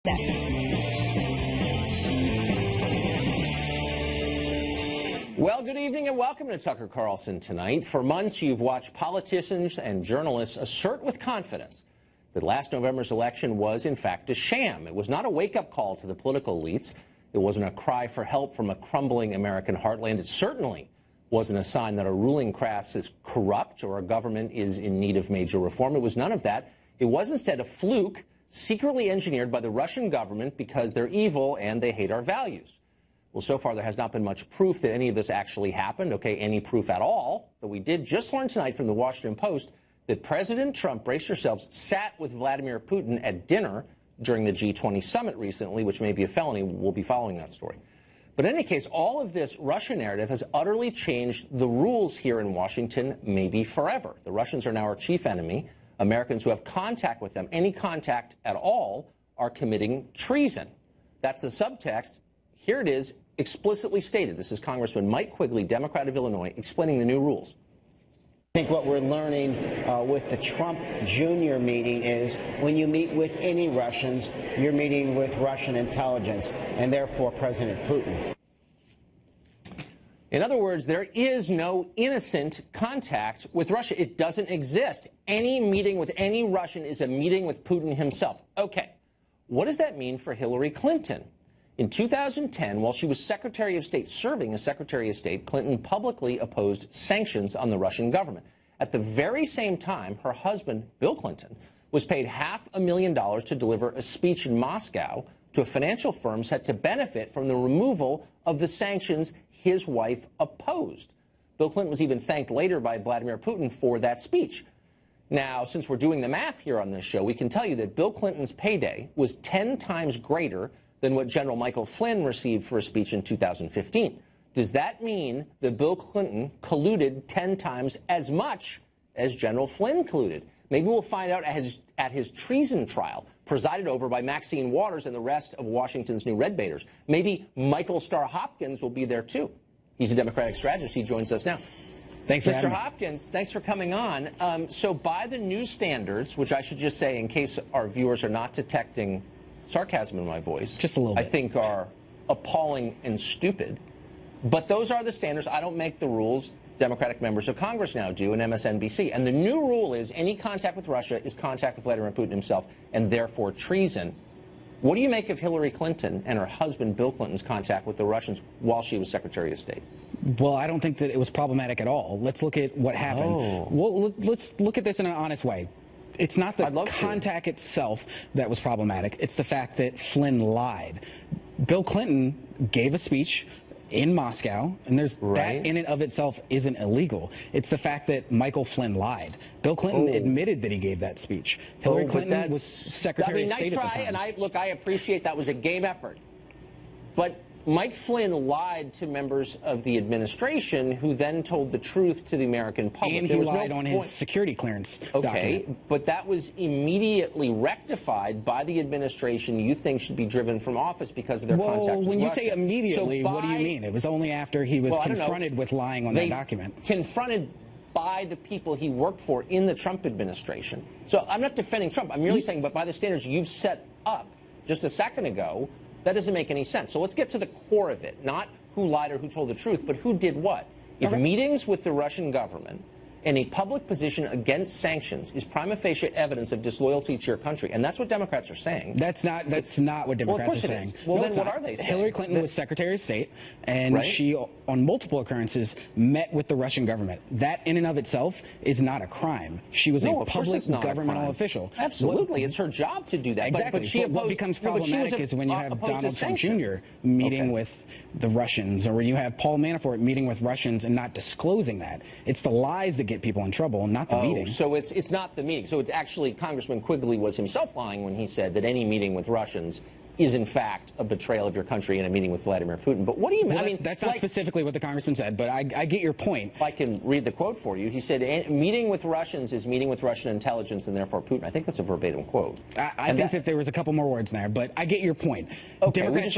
Well, good evening and welcome to Tucker Carlson Tonight. For months, you've watched politicians and journalists assert with confidence that last November's election was, in fact, a sham. It was not a wake-up call to the political elites. It wasn't a cry for help from a crumbling American heartland. It certainly wasn't a sign that our ruling class is corrupt or our government is in need of major reform. It was none of that. It was instead a fluke secretly engineered by the Russian government because they're evil and they hate our values. Well, so far there has not been much proof that any of this actually happened, any proof at all. But we did just learn tonight from the Washington Post that President Trump, brace yourselves, sat with Vladimir Putin at dinner during the G20 summit recently, which may be a felony. We'll be following that story. But in any case, all of this Russia narrative has utterly changed the rules here in Washington, maybe forever. The Russians are now our chief enemy. Americans who have contact with them, any contact at all, are committing treason. That's the subtext. Here it is, explicitly stated. This is Congressman Mike Quigley, Democrat of Illinois, explaining the new rules. I think what we're learning with the Trump Jr. meeting is when you meet with any Russians, you're meeting with Russian intelligence and therefore President Putin. In other words, there is no innocent contact with Russia. It doesn't exist. Any meeting with any Russian is a meeting with Putin himself. Okay, what does that mean for Hillary Clinton? In 2010, while she was Secretary of State, serving as Secretary of State, Clinton publicly opposed sanctions on the Russian government. At the very same time, her husband, Bill Clinton, was paid $500,000 to deliver a speech in Moscow to a financial firm set to benefit from the removal of the sanctions his wife opposed. Bill Clinton was even thanked later by Vladimir Putin for that speech. Now, since we're doing the math here on this show, we can tell you that Bill Clinton's payday was 10 times greater than what General Michael Flynn received for a speech in 2015. Does that mean that Bill Clinton colluded 10 times as much as General Flynn colluded? Maybe we'll find out at his treason trial, presided over by Maxine Waters and the rest of Washington's new red baiters. Maybe Michael Starr Hopkins will be there, too. He's a Democratic strategist. He joins us now. Thanks for Mr. Hopkins, thanks for coming on. So by the new standards, which I should just say in case our viewers are not detecting sarcasm in my voice, just a little bit, I think are appalling and stupid. But those are the standards. I don't make the rules. Democratic members of Congress now do, and MSNBC. And the new rule is any contact with Russia is contact with Vladimir Putin himself, and therefore treason. What do you make of Hillary Clinton and her husband Bill Clinton's contact with the Russians while she was Secretary of State? Well, I don't think that it was problematic at all. Let's look at what happened. Oh. Well, let's look at this in an honest way. It's not the contact itself that was problematic. It's the fact that Flynn lied. Bill Clinton gave a speech in Moscow, and that in and of itself isn't illegal. It's the fact that Michael Flynn lied. Bill Clinton admitted that he gave that speech. Hillary Clinton was Secretary of State at the time. And I appreciate that was a game effort. But Mike Flynn lied to members of the administration who then told the truth to the American public. And he lied on his security clearance document. But that was immediately rectified by the administration you think should be driven from office because of their contact with Russia. When you say immediately, what do you mean? It was only after he was confronted with lying on that document. Confronted by the people he worked for in the Trump administration. So I'm not defending Trump. I'm merely saying, but by the standards you've set up just a second ago, that doesn't make any sense. So let's get to the core of it, not who lied or who told the truth, but who did what. If meetings with the Russian government and a public position against sanctions is prima facie evidence of disloyalty to your country, and that's what Democrats are saying. That's not what Democrats are saying. Well, then what are they saying? Hillary Clinton was Secretary of State, and she, on multiple occurrences, met with the Russian government. That in and of itself is not a crime. She was a public governmental official. Absolutely. It's her job to do that. Exactly. But what becomes problematic is when you have Donald Trump Jr. meeting with the Russians, or when you have Paul Manafort meeting with Russians and not disclosing that. It's the lies that get people in trouble, not the meeting. So it's not the meeting. So it's actually Congressman Quigley was himself lying when he said that any meeting with Russians is in fact a betrayal of your country in a meeting with Vladimir Putin. But what do you mean? Well, that's not specifically what the congressman said, but I get your point. I can read the quote for you. He said, meeting with Russians is meeting with Russian intelligence and therefore Putin. I think that's a verbatim quote. I think that there was a couple more words in there, but I get your point. Okay, Democrats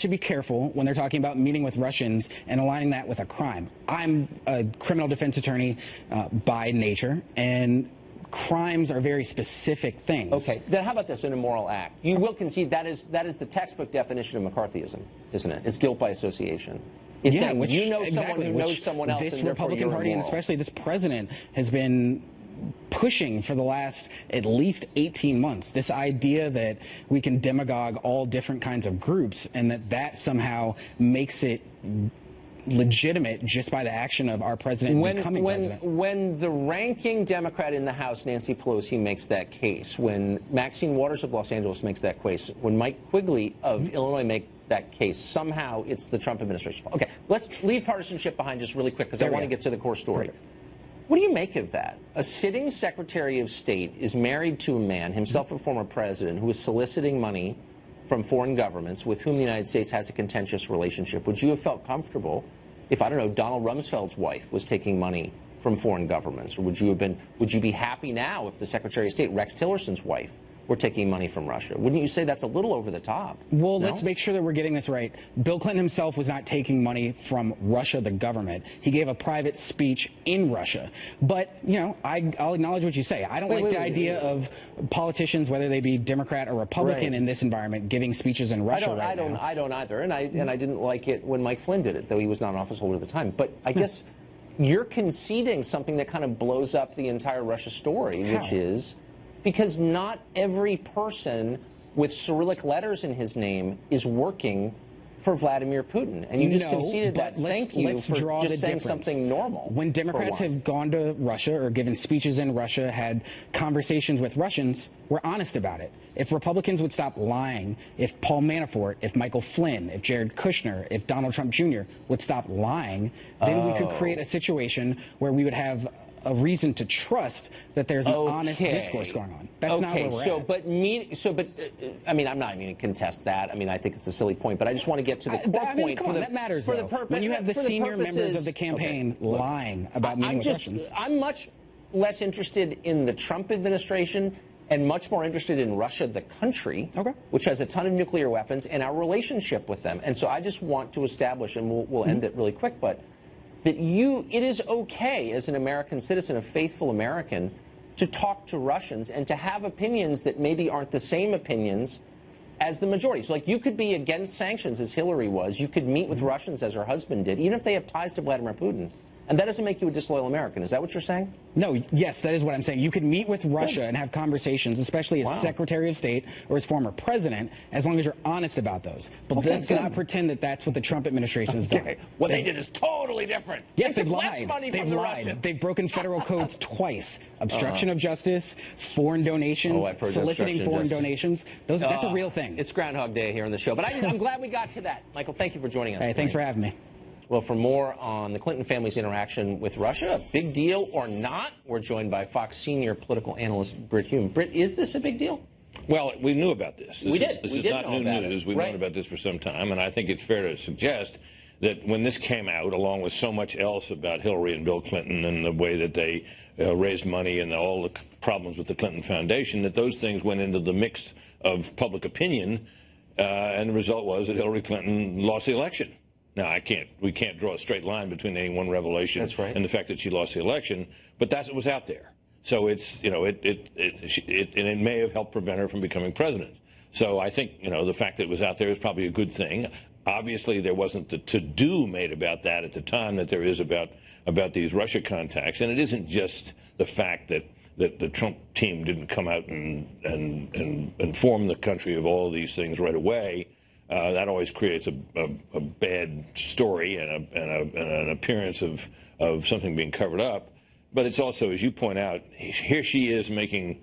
should be careful when they're talking about meeting with Russians and aligning that with a crime. I'm a criminal defense attorney by nature, and crimes are very specific things. Okay, then how about this, an immoral act? You will concede that is the textbook definition of McCarthyism, isn't it? It's guilt by association. It's saying you know someone who knows someone else, this and therefore Republican you're Party, and immoral. especially this president, has been pushing for the last at least 18 months, this idea that we can demagogue all different kinds of groups and that somehow makes it legitimate just by the action of our president becoming president. When the ranking Democrat in the House, Nancy Pelosi, makes that case, when Maxine Waters of Los Angeles makes that case, when Mike Quigley of Illinois make that case, somehow it's the Trump administration. Okay, let's leave partisanship behind just really quick because I want to get to the core story. Perfect. What do you make of that? A sitting Secretary of State is married to a man, himself a former president, who is soliciting money from foreign governments with whom the United States has a contentious relationship. Would you have felt comfortable if, I don't know, Donald Rumsfeld's wife was taking money from foreign governments? Or would you be happy now if the Secretary of State, Rex Tillerson's wife, were taking money from Russia? Wouldn't you say that's a little over the top? Well, no? Let's make sure that we're getting this right. Bill Clinton himself was not taking money from Russia, the government. He gave a private speech in Russia. But, you know, I'll acknowledge what you say. I don't like the idea of politicians, whether they be Democrat or Republican in this environment, giving speeches in Russia I don't either. And I didn't like it when Mike Flynn did it, though he was not an office holder at the time. But I guess you're conceding something that kind of blows up the entire Russia story, which is because not every person with Cyrillic letters in his name is working for Vladimir Putin. And you just conceded that. Thank you for just saying something normal. When Democrats have gone to Russia or given speeches in Russia, had conversations with Russians, we're honest about it. If Republicans would stop lying, if Paul Manafort, if Michael Flynn, if Jared Kushner, if Donald Trump Jr. would stop lying, then we could create a situation where we would have a reason to trust that there's an honest discourse going on. That's not where we're at. But I mean, I'm not even going to contest that. I mean, I think it's a silly point, but I just want to get to the core point. Come on, that matters, though. When you have the senior members of the campaign lying about meeting with Russians. I'm much less interested in the Trump administration and much more interested in Russia, the country, which has a ton of nuclear weapons, and our relationship with them. And so I just want to establish, and we'll end it really quick, but that it is okay as an American citizen, a faithful American, to talk to Russians and to have opinions that maybe aren't the same opinions as the majority. So, like, you could be against sanctions, as Hillary was. You could meet with Russians, as her husband did, even if they have ties to Vladimir Putin. And that doesn't make you a disloyal American. Is that what you're saying? No, yes, that is what I'm saying. You can meet with Russia and have conversations, especially as Secretary of State or as former president, as long as you're honest about those. But let's not pretend that that's what the Trump administration has done. What they did is totally different. Yes, they've lied. lied. Money they've from the lied. Russians. They've broken federal codes twice. Obstruction of justice, foreign donations, soliciting foreign donations. That's a real thing. It's Groundhog Day here on the show. But I'm glad we got to that. Michael, thank you for joining us. Hey, thanks for having me. Well, for more on the Clinton family's interaction with Russia, a big deal or not, we're joined by Fox senior political analyst Brit Hume. Brit, is this a big deal? Well, we knew about this. This is not new news. We've known about this for some time, and I think it's fair to suggest that when this came out, along with so much else about Hillary and Bill Clinton and the way that they raised money and all the problems with the Clinton Foundation, that those things went into the mix of public opinion, and the result was that Hillary Clinton lost the election. Now, we can't draw a straight line between any one revelation and the fact that she lost the election, but that's what was out there. So it's, it may have helped prevent her from becoming president. So I think, the fact that it was out there is probably a good thing. Obviously, there wasn't the to-do made about that at the time that there is about these Russia contacts. And it isn't just the fact that the Trump team didn't come out and inform the country of all of these things right away. That always creates a bad story and an appearance of something being covered up. But it's also, as you point out, here she is making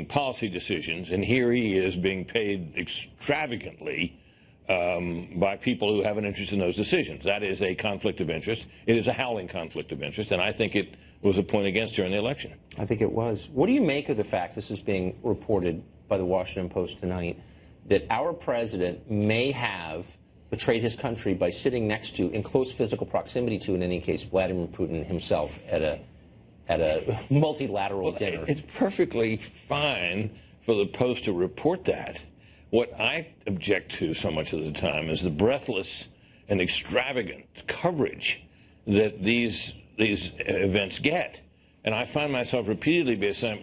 policy decisions, and here he is being paid extravagantly by people who have an interest in those decisions. That is a conflict of interest. It is a howling conflict of interest, and I think it was a point against her in the election. I think it was. What do you make of the fact, this is being reported by the Washington Post tonight, that our president may have betrayed his country by sitting next to, in close physical proximity to, in any case, Vladimir Putin himself at a multilateral dinner? It's perfectly fine for the Post to report that. What I object to so much of the time is the breathless and extravagant coverage that these events get. And I find myself repeatedly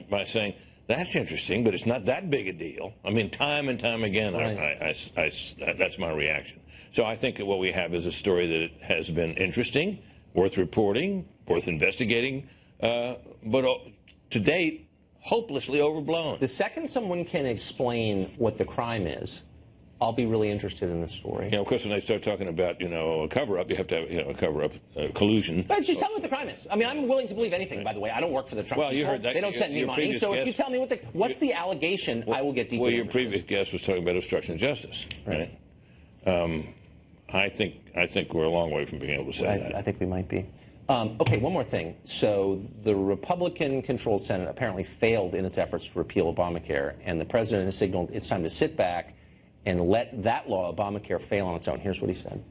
by saying, that's interesting, but it's not that big a deal. I mean, time and time again, right. That's my reaction. So I think that what we have is a story that has been interesting, worth reporting, worth investigating, but to date, hopelessly overblown. The second someone can explain what the crime is, I'll be really interested in the story. You know, of course, when they start talking about, you know, a cover-up, you have to have, you know, a cover-up, collusion. But just tell me what the crime is. I mean, I'm willing to believe anything, by the way. I don't work for the Trump people. You heard that. They don't send me money. So if you tell me what's the allegation, I will get deeply interested. Well, your previous guest was talking about obstruction of justice, right? I think we're a long way from being able to say that. I think we might be. Okay, one more thing. So the Republican-controlled Senate apparently failed in its efforts to repeal Obamacare, and the president has signaled it's time to sit back and let that law, Obamacare, fail on its own. Here's what he said.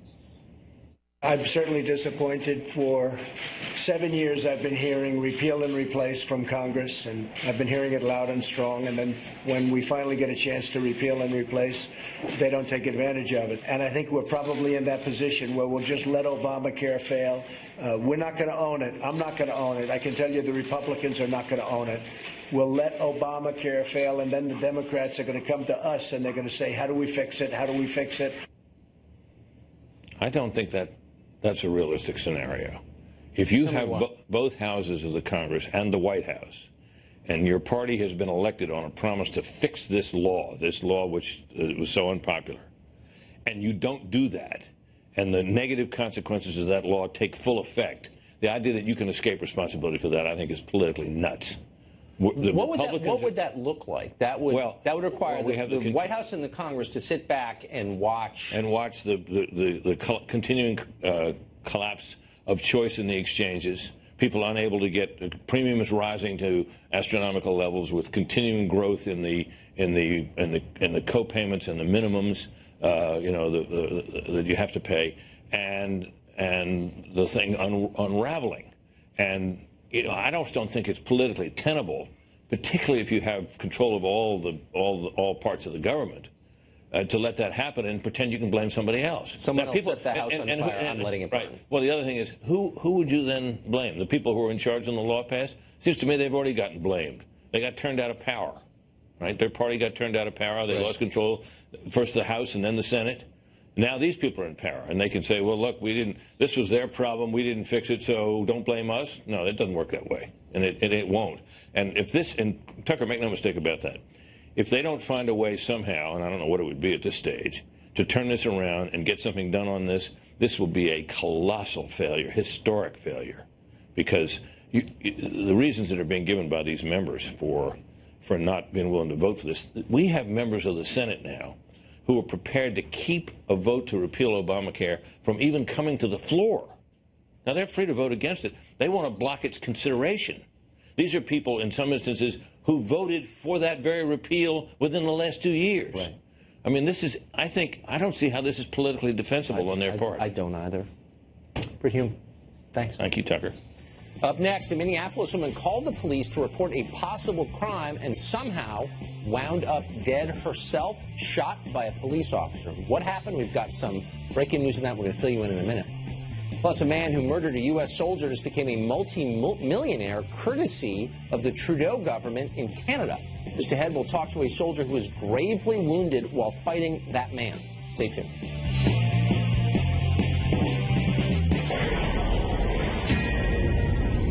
I'm certainly disappointed. For 7 years I've been hearing repeal and replace from Congress, and I've been hearing it loud and strong, and then when we finally get a chance to repeal and replace, they don't take advantage of it. And I think we're probably in that position where we'll just let Obamacare fail. We're not going to own it. I'm not going to own it. I can tell you the Republicans are not going to own it. We'll let Obamacare fail, and then the Democrats are going to come to us and they're going to say, how do we fix it? How do we fix it? I don't think that's a realistic scenario. If you have both houses of the Congress and the White House, and your party has been elected on a promise to fix this law which was so unpopular, and you don't do that, and the negative consequences of that law take full effect, the idea that you can escape responsibility for that, I think, is politically nuts. What would that look like? That would require the White House and the Congress to sit back and watch the continuing collapse of choice in the exchanges. People unable to get premiums rising to astronomical levels, with continuing growth in the co-payments and the minimums, that you have to pay, and the thing unraveling. And I don't think it's politically tenable, particularly if you have control of all parts of the government, to let that happen and pretend you can blame somebody else. Someone else set the house on fire. I'm letting it burn. Right. Well, the other thing is, who would you then blame? The people who are in charge when the law passed? Seems to me they've already gotten blamed. They got turned out of power, right? Their party got turned out of power. They lost control, first the House and then the Senate. Now these people are in power, and they can say, well, look, this was their problem, we didn't fix it, so don't blame us. No, it doesn't work that way, and it won't. And and Tucker, make no mistake about that, if they don't find a way somehow, and I don't know what it would be at this stage, to turn this around and get something done on this will be a colossal failure, historic failure, because the reasons that are being given by these members for not being willing to vote for this, we have members of the Senate now who are prepared to keep a vote to repeal Obamacare from even coming to the floor. Now, they're free to vote against it. They want to block its consideration. These are people, in some instances, who voted for that very repeal within the last 2 years. Right. I mean, I don't see how this is politically defensible on their part. I don't either. Britt Hume, thanks. Thank you, Tucker. Up next, a Minneapolis woman called the police to report a possible crime and somehow wound up dead herself, shot by a police officer. What happened? We've got some breaking news on that. We're going to fill you in a minute. Plus, a man who murdered a U.S. soldier just became a multi-millionaire courtesy of the Trudeau government in Canada. Just ahead, we'll talk to a soldier who was gravely wounded while fighting that man. Stay tuned.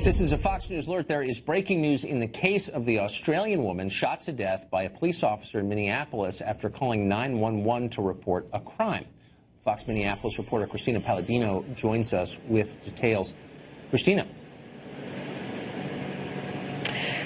This is a Fox News alert. There is breaking news in the case of the Australian woman shot to death by a police officer in Minneapolis after calling 911 to report a crime. Fox Minneapolis reporter Christina Palladino joins us with details. Christina.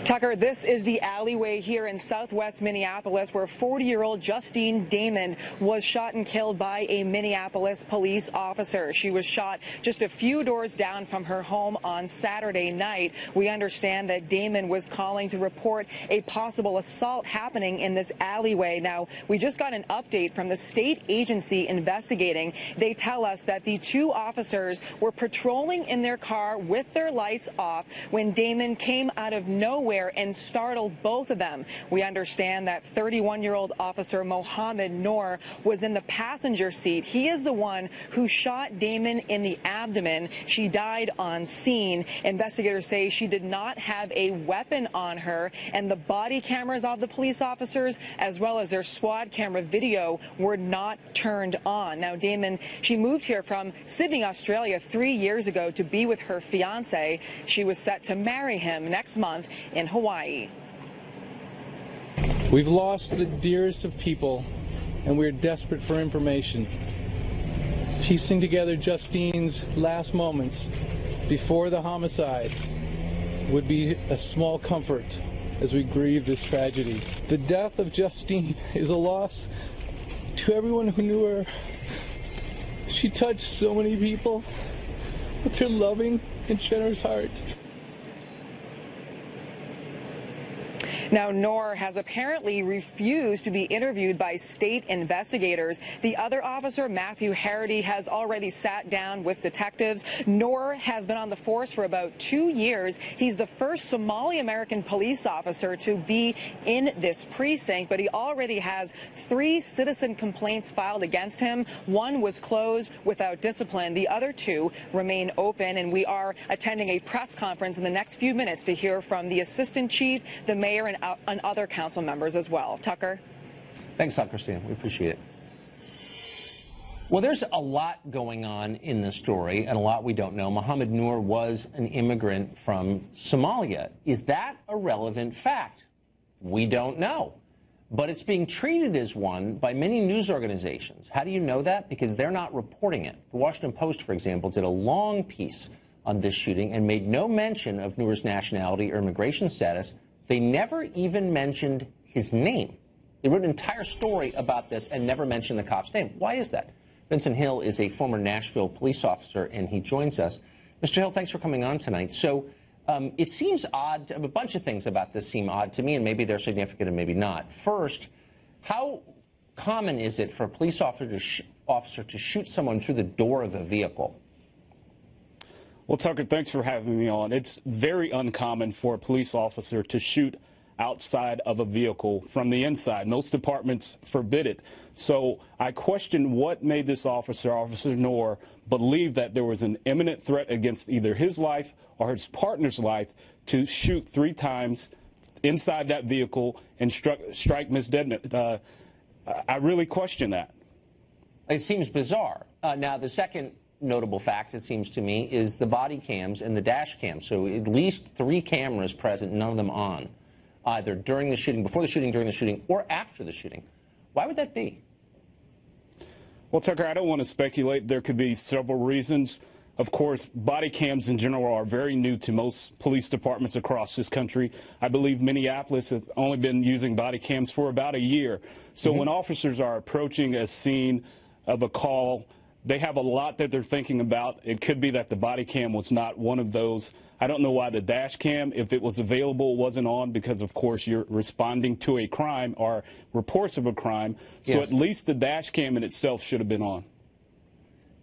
Tucker, this is the alleyway here in southwest Minneapolis where 40-year-old Justine Damon was shot and killed by a Minneapolis police officer. She was shot just a few doors down from her home on Saturday night. We understand that Damon was calling to report a possible assault happening in this alleyway. Now, we just got an update from the state agency investigating. They tell us that the two officers were patrolling in their car with their lights off when Damon came out of nowhere nowhere and startled both of them. We understand that 31-year-old officer Mohammed Noor was in the passenger seat. He is the one who shot Damon in the abdomen. She died on scene. Investigators say she did not have a weapon on her, and the body cameras of the police officers, as well as their SWAT camera video, were not turned on. Now, Damon, she moved here from Sydney, Australia 3 years ago to be with her fiance. She was set to marry him next month in Hawaii. We've lost the dearest of people, and we're desperate for information. Piecing together Justine's last moments before the homicide would be a small comfort as we grieve this tragedy. The death of Justine is a loss to everyone who knew her. She touched so many people with her loving and generous heart. Now, Noor has apparently refused to be interviewed by state investigators. The other officer, Matthew Hannity, has already sat down with detectives. Noor has been on the force for about 2 years. He's the first Somali-American police officer to be in this precinct, but he already has 3 citizen complaints filed against him. One was closed without discipline. The other 2 remain open, and we are attending a press conference in the next few minutes to hear from the assistant chief, the mayor, and other council members as well. Tucker? Thanks, Dr. Christina. We appreciate it. Well, there's a lot going on in this story and a lot we don't know. Mohammed Noor was an immigrant from Somalia. Is that a relevant fact? We don't know. But it's being treated as one by many news organizations. How do you know that? Because they're not reporting it. The Washington Post, for example, did a long piece on this shooting and made no mention of Noor's nationality or immigration status. They never even mentioned his name. They wrote an entire story about this and never mentioned the cop's name. Why is that? Vincent Hill is a former Nashville police officer, and he joins us. Mr. Hill, thanks for coming on tonight. So it seems odd. A bunch of things about this seem odd to me, and maybe they're significant and maybe not. First, how common is it for a police officer to shoot someone through the door of a vehicle? Well, Tucker, thanks for having me on. It's very uncommon for a police officer to shoot outside of a vehicle from the inside. Most departments forbid it. So I question what made this officer, Officer Noor, believe that there was an imminent threat against either his life or his partner's life to shoot 3 times inside that vehicle and strike Ms. Dedman. I really question that. It seems bizarre. Now, the second notable fact, it seems to me, is the body cams and the dash cam. So at least 3 cameras present, none of them on, either during the shooting, before the shooting, during the shooting, or after the shooting. Why would that be? Well, Tucker, I don't want to speculate. There could be several reasons. Of course, body cams in general are very new to most police departments across this country. I believe Minneapolis has only been using body cams for about a year. So when officers are approaching a scene of a call, they have a lot that they're thinking about. It could be that the body cam was not one of those. I don't know why the dash cam, if it was available, wasn't on, because, of course, you're responding to a crime or reports of a crime. So at least the dash cam in itself should have been on.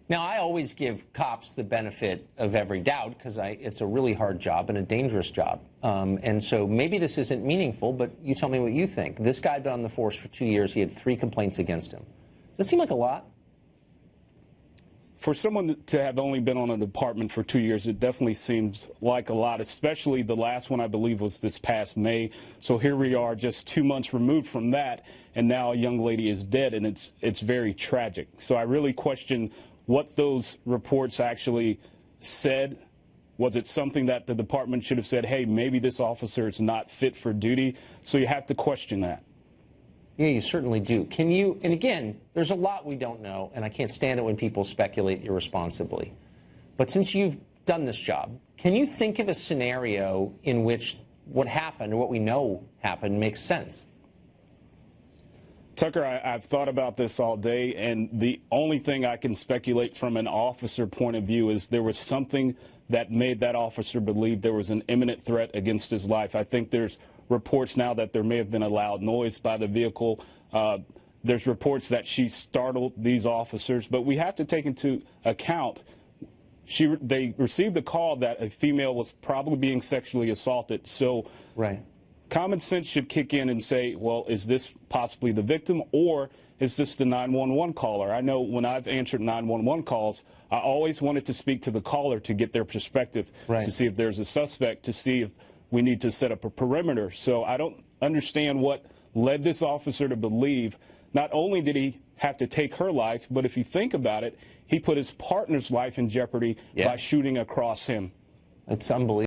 Now, I always give cops the benefit of every doubt because it's a really hard job and a dangerous job. And so maybe this isn't meaningful, but you tell me what you think. This guy had been on the force for 2 years. He had 3 complaints against him. Does that seem like a lot? For someone to have only been on a department for 2 years, it definitely seems like a lot, especially the last one, I believe, was this past May. So here we are just 2 months removed from that, and now a young lady is dead, and it's very tragic. So I really question what those reports actually said. Was it something that the department should have said, hey, maybe this officer is not fit for duty? So you have to question that. Yeah, you certainly do. Can you, and again, there's a lot we don't know, and I can't stand it when people speculate irresponsibly. But since you've done this job, can you think of a scenario in which what happened or what we know happened makes sense? Tucker, I've thought about this all day, and the only thing I can speculate from an officer point of view is there was something that made that officer believe there was an imminent threat against his life. I think there's reports now that there may have been a loud noise by the vehicle. There's reports that she startled these officers. But we have to take into account they received a call that a female was probably being sexually assaulted. So common sense should kick in and say, well, is this possibly the victim, or is this the 911 caller? I know when I've answered 911 calls, I always wanted to speak to the caller to get their perspective, to see if there's a suspect, to see if we need to set up a perimeter. So I don't understand what led this officer to believe not only did he have to take her life, but if you think about it, he put his partner's life in jeopardy by shooting across him. It's unbelievable.